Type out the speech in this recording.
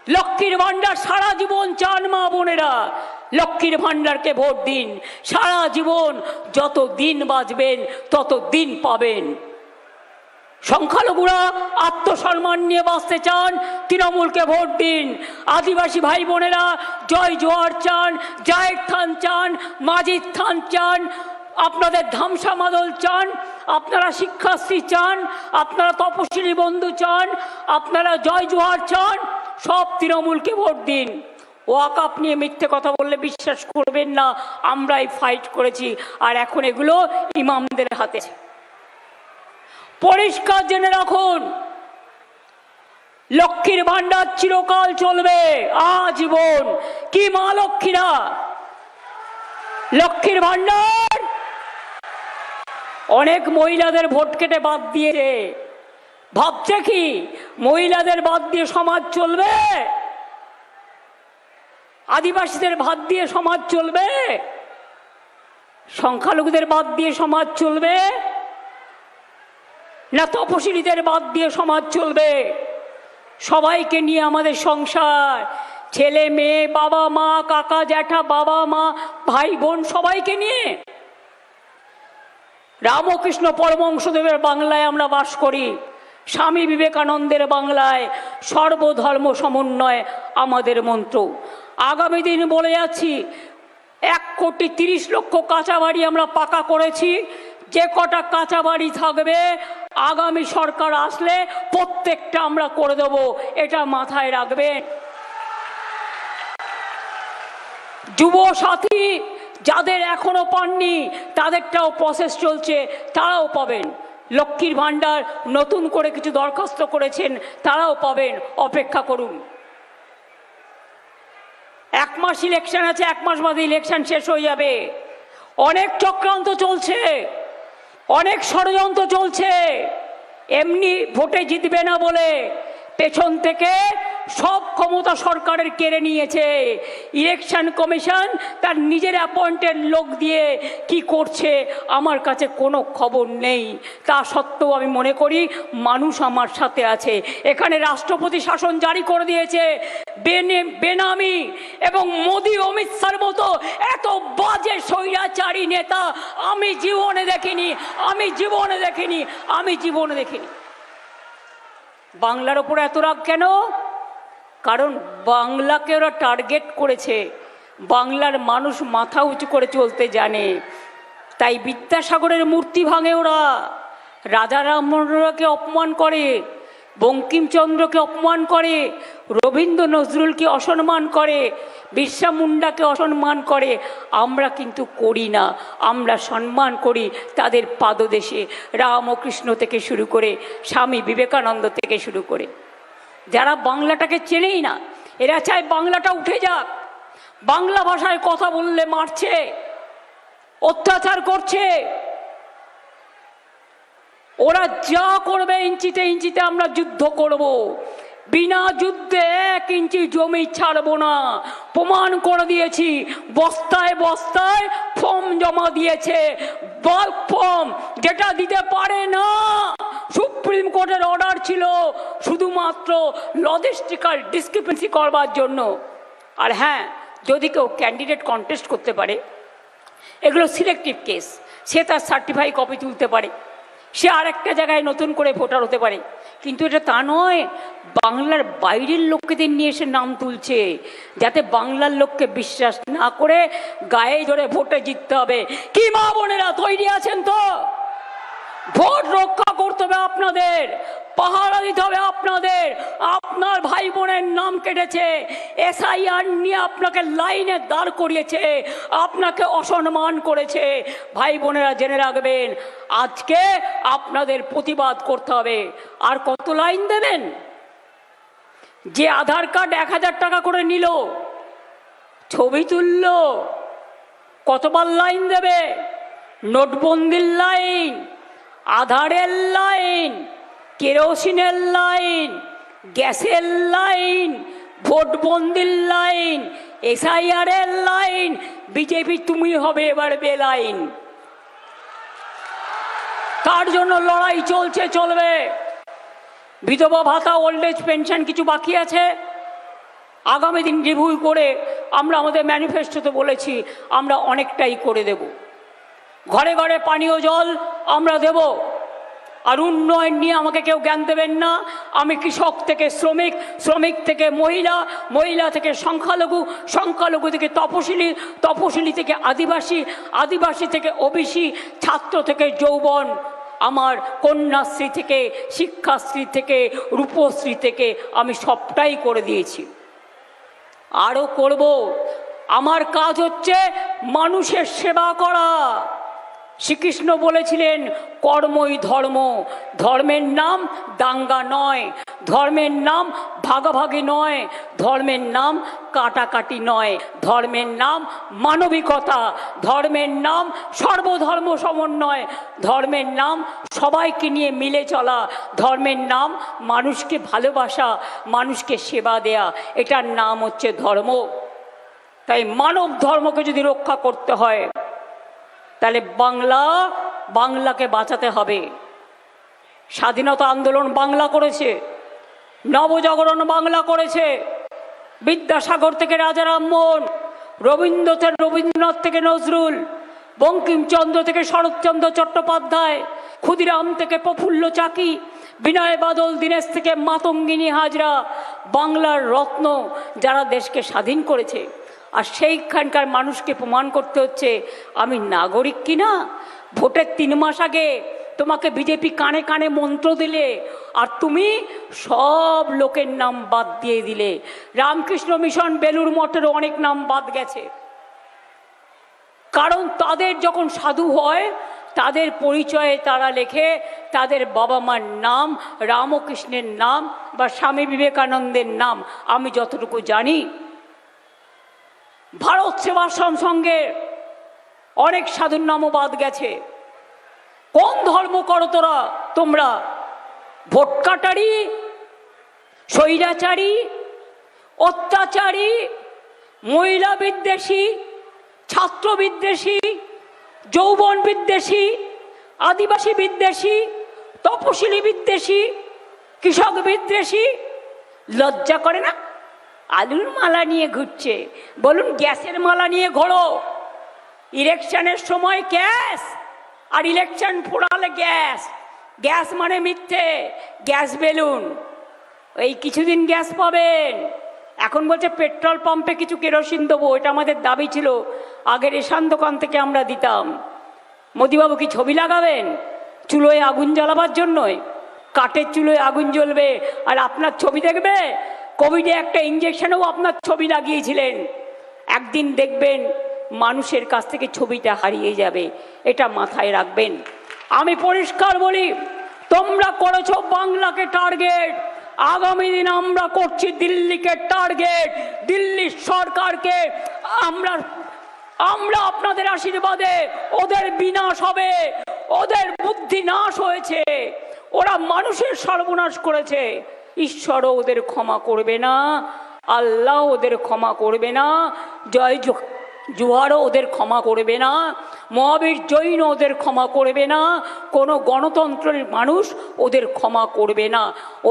লক্ষ্মীর ভান্ডার সারা জীবন চান মা বোনেরা, লক্ষ্মীর ভান্ডারকে ভোট দিন। সারা জীবন যত দিন বাঁচবেন তত দিন পাবেন। সংখ্যালঘুরা আত্মসম্মান নিয়ে বাঁচতে চান, তৃণমূলকে ভোট দিন। আদিবাসী ভাই বোনেরা জয় জোয়ার চান, জায়েদ খান চান, মাজিদ খান চান, আপনাদের ধামসা মাদল চান, আপনারা শিক্ষাশ্রী চান, আপনারা তপশিলি বন্ধু চান, আপনারা জয় জোয়ার চান, সব তৃণমূলকে ভোট দিন। ওয়াকআপ নিয়ে মিথ্যে কথা বললে বিশ্বাস করবেন না, আমরাই ফাইট করেছি, আর এখন এগুলো ইমামদের হাতে। পরিষ্কার জেনে রাখুন, লক্ষ্মীর ভান্ডার চিরকাল চলবে, আজীবন। কি মা লক্ষ্মীরা, লক্ষ্মীর ভান্ডার অনেক মহিলাদের ভোট কেটে বাদ দিয়েছে। ভাবছে কি মহিলাদের বাদ দিয়ে সমাজ চলবে? আদিবাসীদের বাদ দিয়ে সমাজ চলবে? সংখ্যালঘুদের বাদ দিয়ে সমাজ চলবে? না তপশিলীদের বাদ দিয়ে সমাজ চলবে? সবাইকে নিয়ে আমাদের সংসার, ছেলে মেয়ে, বাবা মা, কাকা জ্যাঠা, বাবা মা, ভাই বোন, সবাইকে নিয়ে। রামকৃষ্ণ পরমহংসদেবের বাংলায় আমরা বাস করি, স্বামী বিবেকানন্দের বাংলায় সর্বধর্ম সমন্বয় আমাদের মন্ত্র। আগামী দিন বলে যাচ্ছি, 1,30,00,000 কাঁচা বাড়ি আমরা পাকা করেছি। যে কটা কাঁচা বাড়ি থাকবে আগামী সরকার আসলে প্রত্যেকটা আমরা করে দেব, এটা মাথায় রাখবেন। যুব সাথী যাদের এখনো পাননি তাদেরটাও প্রসেস চলছে, তারাও পাবেন। লক্ষ্মীর ভান্ডার নতুন করে কিছু দরখাস্ত করেছেন, তারাও পাবেন, অপেক্ষা করুন। 1 মাস ইলেকশন আছে, 1 মাস বাদে ইলেকশন শেষ হয়ে যাবে। অনেক চক্রান্ত চলছে, অনেক ষড়যন্ত্র চলছে। এমনি ভোটে জিতবে না বলে পেছন থেকে সব ক্ষমতা সরকারের কেড়ে নিয়েছে। ইলেকশন কমিশন তার নিজের অ্যাপয়েন্টেড লোক দিয়ে কি করছে আমার কাছে কোনো খবর নেই। তা সত্ত্বেও আমি মনে করি মানুষ আমার সাথে আছে। এখানে রাষ্ট্রপতি শাসন জারি করে দিয়েছে। বেনামি এবং মোদি অমিত শাহর মতো এত বাজে স্বৈরাচারী নেতা আমি জীবনে দেখিনি, আমি জীবনে দেখিনি, আমি জীবনে দেখিনি। বাংলার ওপর এত রাগ কেন? কারণ বাংলাকে ওরা টার্গেট করেছে। বাংলার মানুষ মাথা উঁচু করে চলতে জানে, তাই বিদ্যাসাগরের মূর্তি ভাঙে ওরা, রাজা রামমোহনকে অপমান করে, বঙ্কিমচন্দ্রকে অপমান করে, রবীন্দ্র নজরুলকে অসম্মান করে, বিরসা মুন্ডাকে অসম্মান করে। আমরা কিন্তু করি না, আমরা সম্মান করি তাদের পাদদেশে, রামকৃষ্ণ থেকে শুরু করে স্বামী বিবেকানন্দ থেকে শুরু করে। যারা বাংলাটাকে চেনেই না, এরা চায় বাংলাটা উঠে যাক। বাংলা ভাষায় কথা বললে মারছে, অত্যাচার করছে। ওরা যা করবে ইঞ্চিতে ইঞ্চিতে আমরা যুদ্ধ করব। বিনা যুদ্ধে 1 ইঞ্চি জমি ছাড়বো না, প্রমাণ করে দিয়েছি। বস্তায় বস্তায় ফর্ম জমা দিয়েছে, বাল্ক ফর্ম, যেটা দিতে পারে না। সুপ্রিম কোর্টের অর্ডার ছিল শুধুমাত্র লজিস্টিক্যাল ডিসক্রিপেন্সি করবার জন্য। আর হ্যাঁ, যদি কেউ ক্যান্ডিডেট কন্টেস্ট করতে পারে, এগুলো সিলেক্টিভ কেস, সে তার সার্টিফাই কপি তুলতে পারে, সে আরেকটা জায়গায় নতুন করে ভোটার হতে পারে। কিন্তু এটা তা নয়, বাংলার বাইরের লোকদের নিয়ে এসে নাম তুলছে, যাতে বাংলার লোককে বিশ্বাস না করে গায়ে জোরে ভোটে জিততে হবে। কি মা বোনেরা তৈরি আছেন তো? ভোট রক্ষা করতে হবে আপনাদের, পাহারা দিতে হবে আপনাদের। আপনার ভাই বোনের নাম কেটেছে, এসআইআর নিয়ে আপনাকে লাইনে দাঁড় করিয়েছে, আপনাকে অসম্মান করেছে। ভাই বোনেরা জেনে রাখবেন, আজকে আপনাদের প্রতিবাদ করতে হবে। আর কত লাইন দেবেন? যে আধার কার্ড 1000 টাকা করে নিল, ছবি তুলল, কতবার লাইন দেবে? নোটবন্দির লাইন, আধারের লাইন, কেরোসিনের লাইন, গ্যাসের লাইন, ভোটবন্দির লাইন, এসআইআরের লাইন। বিজেপি তুমি হবে এবার বেলাইন। তার জন্য লড়াই চলছে, চলবে। বিধবা ভাতা, ওল্ড এজ পেনশন কিছু বাকি আছে, আগামী দিন রিভিউ করে আমরা আমাদের ম্যানিফেস্টোতে বলেছি আমরা অনেকটাই করে দেব। ঘরে ঘরে পানীয় জল আমরা দেব। আর উন্নয়ন নিয়ে আমাকে কেউ জ্ঞান দেবেন না। আমি কৃষক থেকে শ্রমিক, শ্রমিক থেকে মহিলা, মহিলা থেকে সংখ্যালঘু, সংখ্যালঘু থেকে তপশিলি, তপশিলি থেকে আদিবাসী, আদিবাসী থেকে ওবিসি, ছাত্র থেকে যৌবন, আমার কন্যাশ্রী থেকে শিক্ষাশ্রী থেকে রূপশ্রী থেকে আমি সবটাই করে দিয়েছি, আরও করব। আমার কাজ হচ্ছে মানুষের সেবা করা। শ্রীকৃষ্ণ বলেছিলেন কর্মই ধর্ম। ধর্মের নাম দাঙ্গা নয়, ধর্মের নাম ভাগাভাগি নয়, ধর্মের নাম কাটাকাটি নয়, ধর্মের নাম মানবিকতা, ধর্মের নাম সর্বধর্ম সমন্বয়, ধর্মের নাম সবাইকে নিয়ে মিলে চলা, ধর্মের নাম মানুষকে ভালোবাসা, মানুষকে সেবা দেয়া, এটার নাম হচ্ছে ধর্ম। তাই মানব ধর্মকে যদি রক্ষা করতে হয় তাহলে বাংলাকে বাঁচাতে হবে। স্বাধীনতা আন্দোলন বাংলা করেছে, নবজাগরণ বাংলা করেছে, বিদ্যাসাগর থেকে রাজা রামমোহন, রবীন্দ্রনাথ থেকে নজরুল, বঙ্কিমচন্দ্র থেকে শরৎচন্দ্র চট্টোপাধ্যায়, ক্ষুদিরাম থেকে প্রফুল্ল চাকি, বিনয় বাদল দীনেশ থেকে মাতঙ্গিনী হাজরা, বাংলার রত্ন যারা দেশকে স্বাধীন করেছে। আর সেইখানকার মানুষকে প্রমাণ করতে হচ্ছে আমি নাগরিক কিনা। ভোটের 3 মাস আগে তোমাকে বিজেপি কানে কানে মন্ত্র দিলে আর তুমি সব লোকের নাম বাদ দিয়ে দিলে। রামকৃষ্ণ মিশন বেলুর মঠেরও অনেক নাম বাদ গেছে, কারণ তাদের যখন সাধু হয় তাদের পরিচয়ে তারা লেখে তাদের বাবা মার নাম, রামকৃষ্ণের নাম বা স্বামী বিবেকানন্দের নাম। আমি যতটুকু জানি ভারত সেবাশ্রম সঙ্গে অনেক সাধুর নামও বাদ গেছে। কোন ধর্ম করো তোমরা? ভোট কাটারি, স্বৈরাচারী, অত্যাচারী, মহিলা বিদ্বেষী, ছাত্র বিদ্বেষী, যৌবন বিদ্বেষী, আদিবাসী বিদ্বেষী, তপশিলি বিদ্বেষী, কৃষক বিদ্বেষী। লজ্জা করে না? আলুর মালা নিয়ে ঘুরছে, বলুন গ্যাসের মালা নিয়ে ঘোরো। ইলেকশনের সময় গ্যাস, আর ইলেকশন ফোড়ালে গ্যাস। গ্যাস মানে মিথ্যে, গ্যাস বেলুন। এই কিছুদিন গ্যাস পাবেন। এখন বলছে পেট্রোল পাম্পে কিছু কেরোসিন দেবো, এটা আমাদের দাবি ছিল। আগে রেশন দোকান থেকে আমরা দিতাম। মোদিবাবু কি ছবি লাগাবেন চুলোয় আগুন জ্বালাবার জন্যই? কাঠের চুলোয় আগুন জ্বলবে আর আপনার ছবি দেখবে? কোভিডে একটা ইঞ্জেকশনেও আপনার ছবি লাগিয়েছিলেন। একদিন দেখবেন মানুষের কাছ থেকে ছবিটা হারিয়ে যাবে, এটা মাথায় রাখবেন। আমি পরিষ্কার বলি, তোমরা করেছো বাংলাকে টার্গেট, আগামী দিন আমরা করছি দিল্লিকে টার্গেট। দিল্লির সরকারকে আমরা আপনাদের আশীর্বাদে ওদের বিনাশ হবে। ওদের বুদ্ধি নাশ হয়েছে, ওরা মানুষের সর্বনাশ করেছে। ঈশ্বরও ওদের ক্ষমা করবে না, আল্লাহ ওদের ক্ষমা করবে না, জয় জোয়ারও ওদের ক্ষমা করবে না, মহাবীর জৈন ওদের ক্ষমা করবে না, কোনো গণতন্ত্রের মানুষ ওদের ক্ষমা করবে না। ওদের